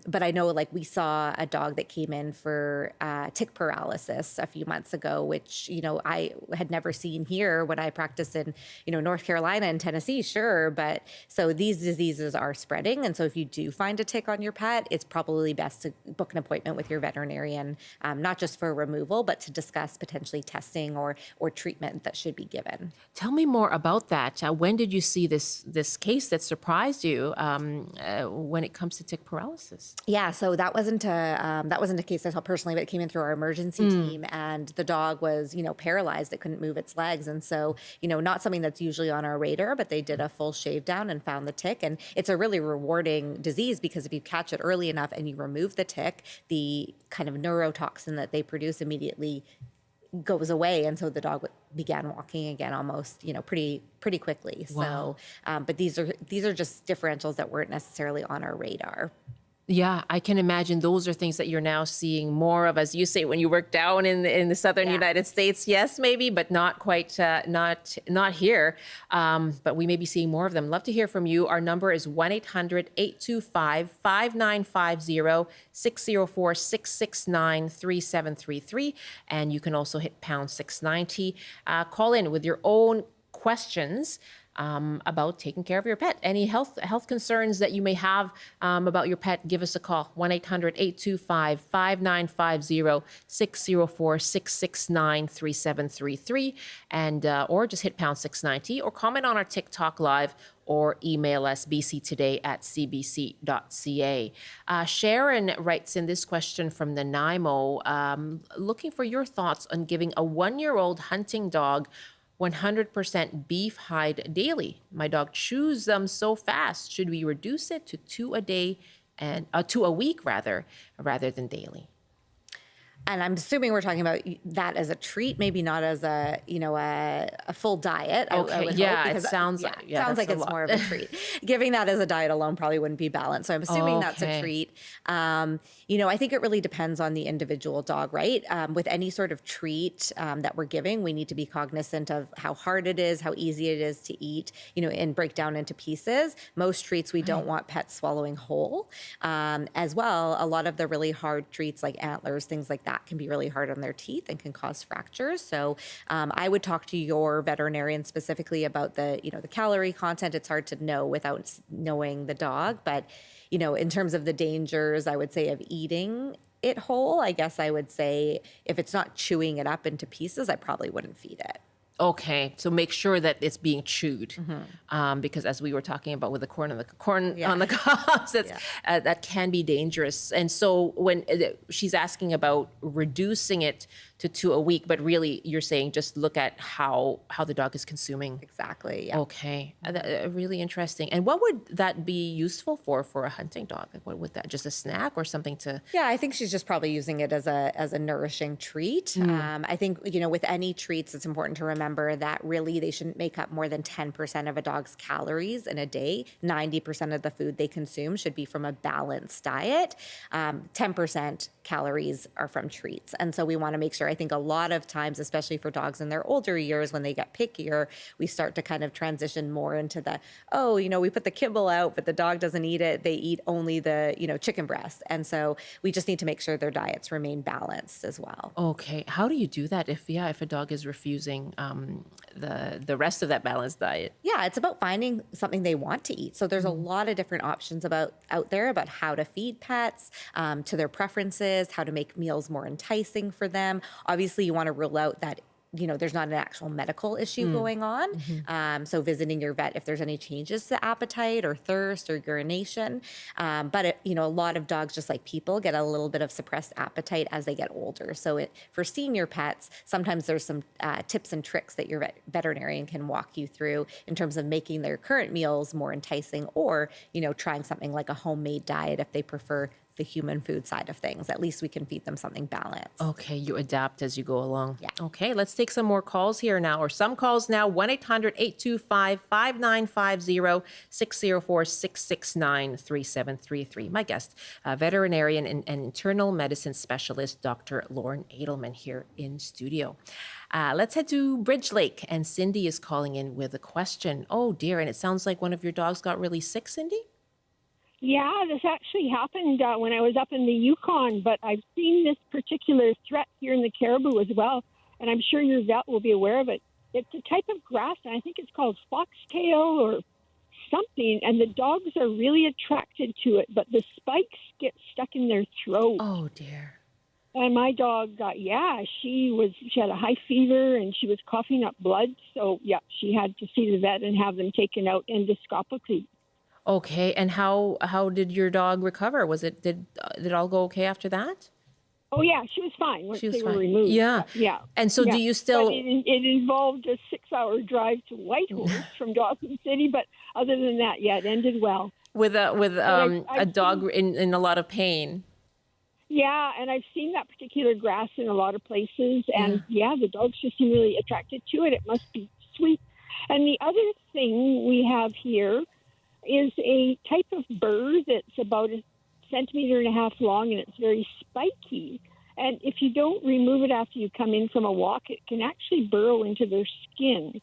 Speaker 15: But I know like we saw a dog that came in for tick paralysis a few months ago, which, you know, I had never seen here when I practiced in, you know, North Carolina and Tennessee, sure. But so these diseases are spreading. And so if you do find a tick on your pet, it's probably best to book an appointment with your veterinarian, not just for removal, but to discuss potentially testing or treatment that should be given.
Speaker 4: Tell me more about that. When did you see this case that surprised you when it comes to tick paralysis?
Speaker 15: Yeah, so that wasn't a case I saw personally, but it came in through our emergency team, and the dog was, you know, paralyzed. It couldn't move its legs, and so, you know, not something that's usually on our radar, but they did a full shave down and found the tick, and it's a really rewarding disease because if you catch it early enough and you remove the tick, the kind of neurotoxin that they produce immediately goes away, and so the dog began walking again almost, you know, pretty quickly. Wow. So, but these are just differentials that weren't necessarily on our radar.
Speaker 4: Yeah, I can imagine those are things that you're now seeing more of, as you say, when you work down in the southern United States. Yes, maybe, but not quite, not here. But we may be seeing more of them. Love to hear from you. Our number is 1-800-825-5950, 604-669-3733. And you can also hit pound 690. Call in with your own questions about taking care of your pet. Any health concerns that you may have about your pet, give us a call. 1-800-825-5950, 604-669-3733, and or just hit pound 690 or comment on our TikTok live or email us bctoday@cbc.ca. Sharon writes in this question from Nanaimo, looking for your thoughts on giving a 1-year-old hunting dog 100% beef hide daily. My dog chews them so fast. Should we reduce it to 2 a day and 2 a week rather than daily?
Speaker 15: And I'm assuming we're talking about that as a treat, maybe not as a, you know, a full diet.
Speaker 4: Okay, it sounds like
Speaker 15: it's more of a treat. Giving that as a diet alone probably wouldn't be balanced. So I'm assuming that's a treat. You know, I think it really depends on the individual dog, right? With any sort of treat that we're giving, we need to be cognizant of how hard it is, how easy it is to eat, you know, and break down into pieces. Most treats we don't want pets swallowing whole. As well, a lot of the really hard treats like antlers, things like that, that can be really hard on their teeth and can cause fractures. So I would talk to your veterinarian specifically about the calorie content. It's hard to know without knowing the dog, but in terms of the dangers, I would say, of eating it whole, I guess I would say if it's not chewing it up into pieces, I probably wouldn't feed it.
Speaker 4: Okay, so make sure that it's being chewed, because as we were talking about with the corn on the cobs, that can be dangerous. And so when she's asking about reducing it to 2 a week, but really you're saying just look at how the dog is consuming.
Speaker 15: Exactly. Yeah.
Speaker 4: Okay, really interesting. And what would that be useful for a hunting dog? Like, what would that, just a snack or something to?
Speaker 15: Yeah, I think she's just probably using it as a nourishing treat. I think with any treats, it's important to remember that really they shouldn't make up more than 10% of a dog's calories in a day. 90% of the food they consume should be from a balanced diet. 10% calories are from treats. And so we want to make sure, I think a lot of times, especially for dogs in their older years, when they get pickier, we start to kind of transition more into the, we put the kibble out, but the dog doesn't eat it. They eat only the, chicken breast. And so we just need to make sure their diets remain balanced as well.
Speaker 4: Okay. How do you do that if a dog is refusing the rest of that balanced diet?
Speaker 15: Yeah, it's about finding something they want to eat. So there's a lot of different options out there about how to feed pets, to their preferences, how to make meals more enticing for them. Obviously, you want to rule out that there's not an actual medical issue going on. So visiting your vet if there's any changes to appetite or thirst or urination. But a lot of dogs, just like people, get a little bit of suppressed appetite as they get older. So for senior pets, sometimes there's some tips and tricks that your veterinarian can walk you through in terms of making their current meals more enticing, or, trying something like a homemade diet if they prefer the human food side of things. At least we can feed them something balanced.
Speaker 4: Okay, you adapt as you go along.
Speaker 15: Yeah.
Speaker 4: Okay, let's take some more calls here now, or some calls now. 1-800-825-5950, 604-669-3733. My guest, veterinarian and internal medicine specialist, Dr. Lauren Adelman, here in studio. Let's head to Bridge Lake, and Cindy is calling in with a question. Oh dear, and it sounds like one of your dogs got really sick, Cindy?
Speaker 16: Yeah, this actually happened when I was up in the Yukon, but I've seen this particular threat here in the Caribou as well, and I'm sure your vet will be aware of it. It's a type of grass, and I think it's called foxtail or something, and the dogs are really attracted to it, but the spikes get stuck in their throat.
Speaker 4: Oh, dear.
Speaker 16: And my dog, she had a high fever, and she was coughing up blood, so, she had to see the vet and have them taken out endoscopically.
Speaker 4: Okay, and how did your dog recover? Did it all go okay after that?
Speaker 16: Oh yeah, she was fine once they were removed.
Speaker 4: Yeah. And so, do you still?
Speaker 16: But it involved a 6-hour drive to Whitehorse from Dawson City, but other than that, it ended well.
Speaker 4: With a dog in a lot of pain.
Speaker 16: Yeah, and I've seen that particular grass in a lot of places, and the dogs just seem really attracted to it. It must be sweet. And the other thing we have here is a type of burr that's about 1.5 centimeters long, and it's very spiky. And if you don't remove it after you come in from a walk, it can actually burrow into their skin.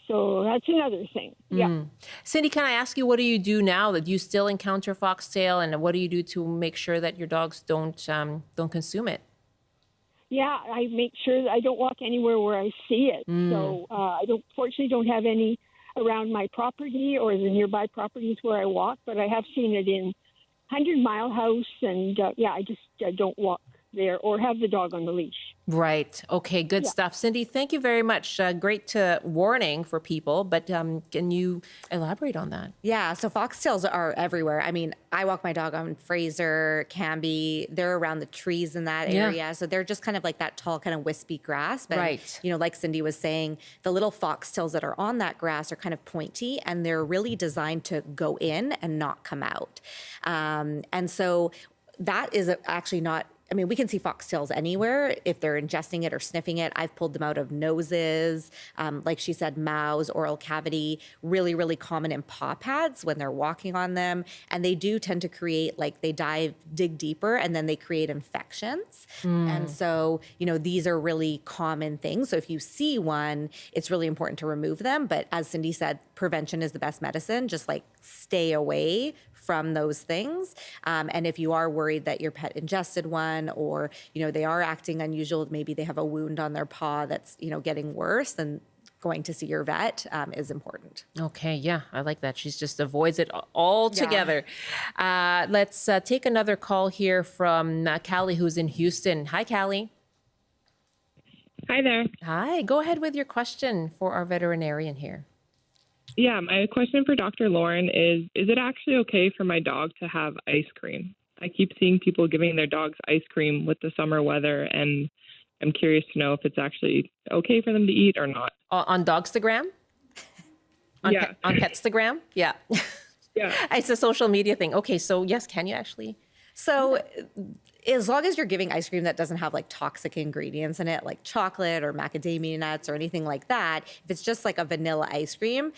Speaker 16: So that's another thing. Yeah.
Speaker 4: Cindy, can I ask you, what do you do now? That you still encounter foxtail, and what do you do to make sure that your dogs don't consume it?
Speaker 16: Yeah, I make sure that I don't walk anywhere where I see it. So I fortunately don't have any around my property or the nearby properties where I walk, but I have seen it in 100 Mile House, and I just don't walk there or have the dog on the leash.
Speaker 4: Right. Okay, good stuff. Cindy, thank you very much. Great warning for people, but can you elaborate on that?
Speaker 15: Yeah, so foxtails are everywhere. I mean, I walk my dog on Fraser, Canby. They're around the trees in that area. So they're just kind of like that tall, kind of wispy grass. But, like Cindy was saying, the little foxtails that are on that grass are kind of pointy, and they're really designed to go in and not come out. And so that is actually not... I mean, we can see foxtails anywhere if they're ingesting it or sniffing it. I've pulled them out of noses, like she said, mouths, oral cavity, really, really common in paw pads when they're walking on them. And they do tend to create, they dig deeper, and then they create infections. And so, these are really common things. So if you see one, it's really important to remove them. But as Cindy said, prevention is the best medicine. Just stay away from those things. And if you are worried that your pet ingested one, or, they are acting unusual, maybe they have a wound on their paw that's, getting worse, then going to see your vet is important.
Speaker 4: Okay, yeah, I like that. She just avoids it altogether. Let's take another call here from Callie, who's in Houston. Hi, Callie.
Speaker 17: Hi there.
Speaker 4: Hi, go ahead with your question for our veterinarian here.
Speaker 17: Yeah, my question for Dr. Lauren is it actually okay for my dog to have ice cream? I keep seeing people giving their dogs ice cream with the summer weather, and I'm curious to know if it's actually okay for them to eat or not.
Speaker 4: On Dogstagram?
Speaker 17: Yeah.
Speaker 4: On Petstagram? Yeah.
Speaker 17: Yeah.
Speaker 4: It's a social media thing. Okay, so yes, can you actually?
Speaker 15: So as long as you're giving ice cream that doesn't have like toxic ingredients in it, like chocolate or macadamia nuts or anything like that, if it's just like a vanilla ice cream,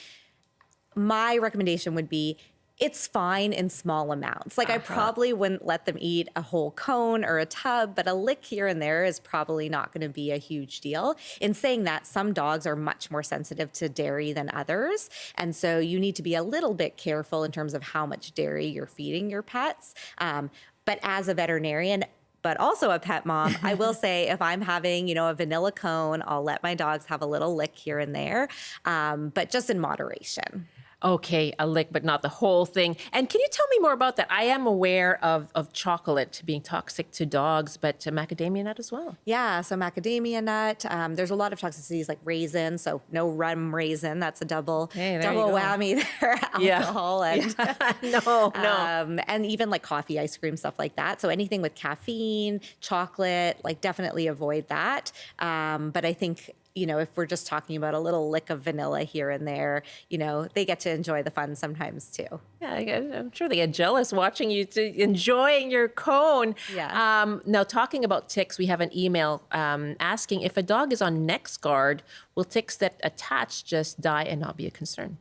Speaker 15: my recommendation would be it's fine in small amounts. Like I probably wouldn't let them eat a whole cone or a tub, but a lick here and there is probably not going to be a huge deal. In saying that, some dogs are much more sensitive to dairy than others. And so you need to be a little bit careful in terms of how much dairy you're feeding your pets. But as a veterinarian, but also a pet mom, I will say if I'm having, a vanilla cone, I'll let my dogs have a little lick here and there, but just in moderation.
Speaker 4: Okay, a lick, but not the whole thing. And can you tell me more about that? I am aware of chocolate being toxic to dogs, but macadamia nut as well.
Speaker 15: Yeah, so macadamia nut. There's a lot of toxicities like raisin, so no rum raisin. That's a double whammy there. Alcohol and
Speaker 4: no.
Speaker 15: And even like coffee, ice cream, stuff like that. So anything with caffeine, chocolate, like definitely avoid that. But I think if we're just talking about a little lick of vanilla here and there, they get to enjoy the fun sometimes too.
Speaker 4: Yeah, I'm sure they get jealous watching you enjoying your cone.
Speaker 15: Yeah.
Speaker 4: Now, talking about ticks, we have an email asking if a dog is on NexGard, will ticks that attach just die and not be a concern?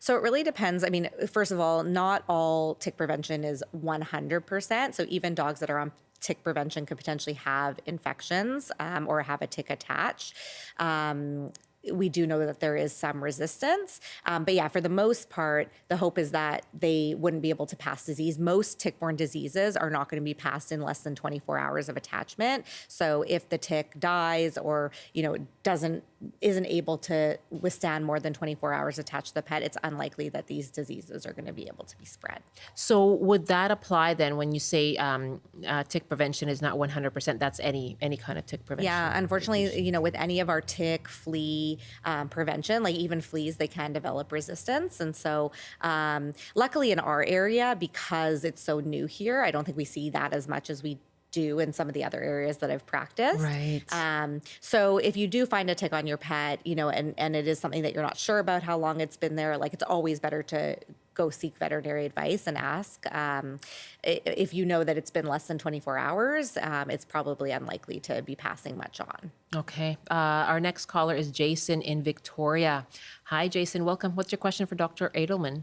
Speaker 15: So it really depends. I mean, first of all, not all tick prevention is 100%. So even dogs that are on tick prevention could potentially have infections or have a tick attached. We do know that there is some resistance. But yeah, for the most part, the hope is that they wouldn't be able to pass disease. Most tick-borne diseases are not going to be passed in less than 24 hours of attachment. So if the tick dies or, isn't able to withstand more than 24 hours attached to the pet, it's unlikely that these diseases are going to be able to be spread.
Speaker 4: So would that apply then when you say tick prevention is not 100%? That's any kind of tick prevention?
Speaker 15: Yeah, unfortunately, with any of our tick, flea prevention, like even fleas, they can develop resistance. And so luckily in our area, because it's so new here, I don't think we see that as much as we do in some of the other areas that I've practiced.
Speaker 4: Right.
Speaker 15: So if you do find a tick on your pet, and it is something that you're not sure about how long it's been there, like it's always better to go seek veterinary advice and ask. If you know that it's been less than 24 hours, it's probably unlikely to be passing much on.
Speaker 4: Okay. Our next caller is Jason in Victoria. Hi, Jason. Welcome. What's your question for Dr. Adelman?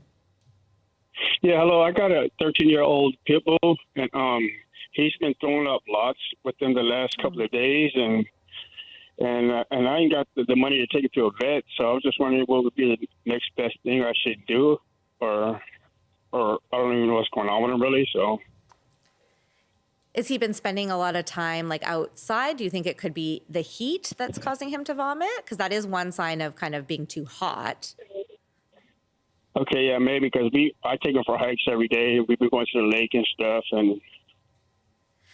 Speaker 18: Yeah, hello. I got a 13-year-old pit bull, and he's been throwing up lots within the last couple of days, and I ain't got the money to take it to a vet. So I was just wondering what would be the next best thing I should do, or I don't even know what's going on with him really. So.
Speaker 15: Has he been spending a lot of time like outside? Do you think it could be the heat that's causing him to vomit? Because that is one sign of kind of being too hot.
Speaker 18: Okay, yeah, maybe because I take him for hikes every day. We've been going to the lake and stuff, and.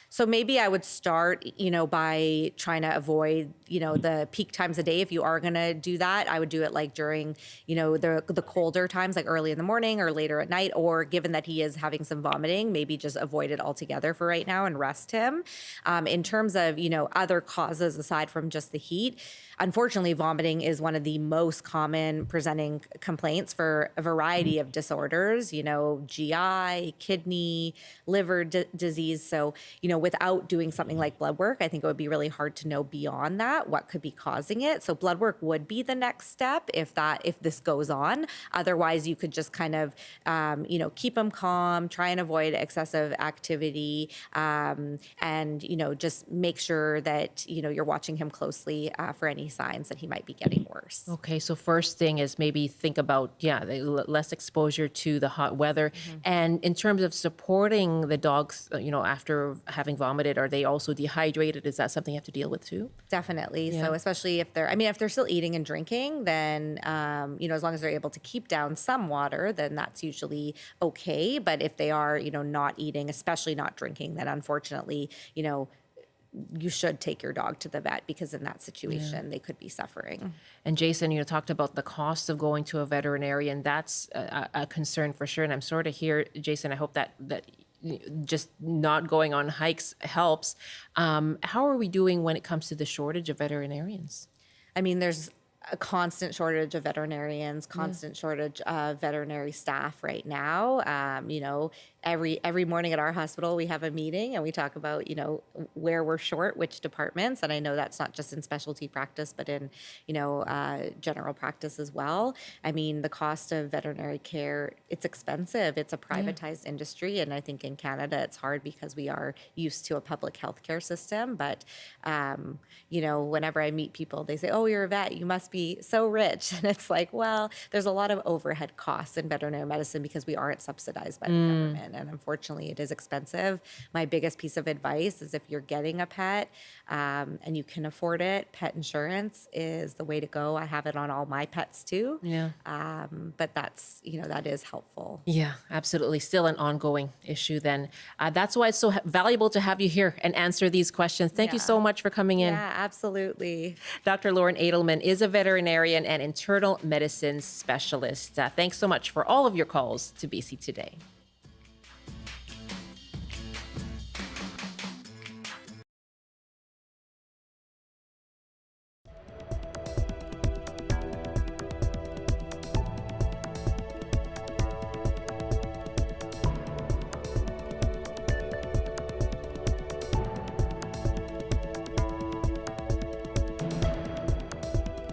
Speaker 15: So maybe I would start, by trying to avoid, the peak times of day. If you are going to do that, I would do it like during, the colder times, like early in the morning or later at night, or given that he is having some vomiting, maybe just avoid it altogether for right now and rest him. In terms of, other causes aside from just the heat, unfortunately, vomiting is one of the most common presenting complaints for a variety of disorders, GI, kidney, liver disease. So, without doing something like blood work, I think it would be really hard to know beyond that what could be causing it. So blood work would be the next step if this goes on. Otherwise, you could just kind of, keep him calm, try and avoid excessive activity, and, just make sure that, you're watching him closely for any signs that he might be getting worse.
Speaker 4: Okay, so first thing is maybe think about, less exposure to the hot weather. And in terms of supporting the dogs, after having vomited, are they also dehydrated? Is that something you have to deal with too?
Speaker 15: Definitely.
Speaker 4: Yeah.
Speaker 15: So especially if they're still eating and drinking, then, as long as they're able to keep down some water, then that's usually okay. But if they are, not eating, especially not drinking, then unfortunately, you should take your dog to the vet, because in that situation, they could be suffering.
Speaker 4: And Jason, talked about the cost of going to a veterinarian. That's a concern for sure. And I'm sorry to hear, Jason, I hope that just not going on hikes helps. How are we doing when it comes to the shortage of veterinarians?
Speaker 15: I mean, there's a constant shortage of veterinarians, constant shortage of veterinary staff right now. Every morning at our hospital, we have a meeting and we talk about, where we're short, which departments. And I know that's not just in specialty practice, but in, general practice as well. I mean, the cost of veterinary care, it's expensive. It's a privatized industry. And I think in Canada, it's hard because we are used to a public healthcare system. But, whenever I meet people, they say, oh, you're a vet, you must be so rich. And it's like, well, there's a lot of overhead costs in veterinary medicine because we aren't subsidized by the government. And unfortunately, it is expensive. My biggest piece of advice is if you're getting a pet and you can afford it, pet insurance is the way to go. I have it on all my pets too.
Speaker 4: Yeah.
Speaker 15: But that's, that is helpful.
Speaker 4: Yeah, absolutely. Still an ongoing issue then. That's why it's so valuable to have you here and answer these questions. Thank you so much for coming in.
Speaker 15: Yeah, absolutely.
Speaker 4: Dr. Lauren Adelman is a veterinarian and internal medicine specialist. Thanks so much for all of your calls to BC Today.